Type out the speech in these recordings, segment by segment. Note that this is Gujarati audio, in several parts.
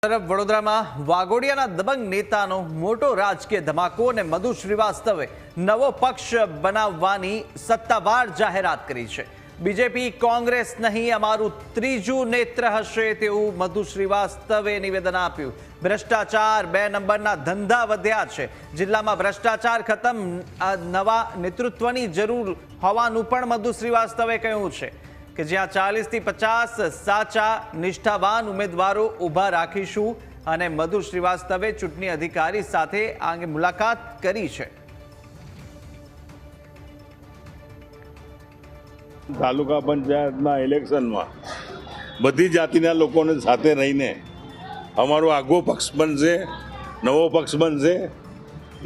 તરફ વડોદરામાં વાઘોડિયાના દબંગ નેતાનો મોટો રાજકીય ધમાકો અને મધુ શ્રીવાસ્તવે નવો પક્ષ બનાવવાની સત્તાવાર જાહેરાત કરી છે। બીજેપી કોંગ્રેસ નહીં, અમારું ત્રીજું નેત્ર હશે તેવું મધુ શ્રીવાસ્તવે નિવેદન આપ્યું। ભ્રષ્ટાચાર 2 નંબરના ધંધા વધ્યા છે, જિલ્લામાં ભ્રષ્ટાચાર ખતમ, નવા નેતૃત્વની જરૂર હોવાનું પણ મધુ શ્રીવાસ્તવે કહ્યું છે કે જ્યાં 40 થી 50 સાચા નિષ્ઠાવાન ઉમેદવારો ઊભા રાખીશું અને મધુ શ્રીવાસ્તવે ચૂંટણી અધિકારી સાથે આ અંગે મુલાકાત કરી છે। તાલુકા પંચાયતના ઇલેક્શનમાં બધી જાતિના લોકોને સાથે રહીને અમારો આગવો પક્ષ બનશે, નવો પક્ષ બનશે।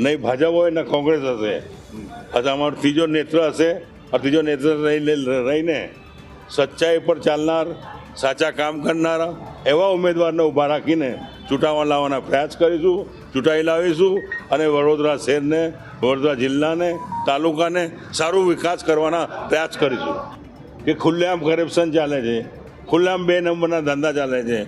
નહીં ભાજપ હોય ને કોંગ્રેસ હશે, અમારો ત્રીજો નેત્ર હશે। આ ત્રીજો નેત્ર રહીને સચ્ચાઈ પર ચાલનાર, સાચા કામ કરનારા એવા ઉમેદવારને ઊભા રાખીને ચૂંટાવા લાવવાના પ્રયાસ કરીશું, ચૂંટાઈ લાવીશું અને વડોદરા શહેરને, વડોદરા જિલ્લાને, તાલુકાને સારો વિકાસ કરવાના પ્રયાસ કરીશું। કે ખુલ્લેઆમ કરપ્શન ચાલે છે, ખુલ્લેઆમ 2 નંબરના ધંધા ચાલે છે,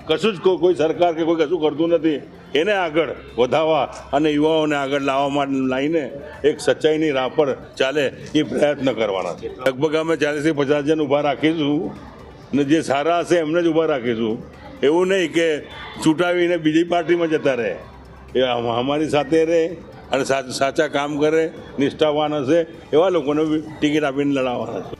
કશું જ કોઈ સરકાર કે કોઈ કશું કરતું નથી। એને આગળ વધારવા અને યુવાઓને આગળ લાવવા માટે લાવીને એક સચ્ચાઈની રાહ પર ચાલે એ પ્રયત્ન કરવાના છે। લગભગ અમે 40 થી 50 જણ ઊભા રાખીશું અને જે સારા હશે એમને જ ઊભા રાખીશું। એવું નહીં કે ચૂંટાવીને બીજી પાર્ટીમાં જતા રહે, એ અમારી સાથે રહે અને સાચા કામ કરે, નિષ્ઠાવાન હશે એવા લોકોને ટિકિટ આપીને લડાવવાના છે।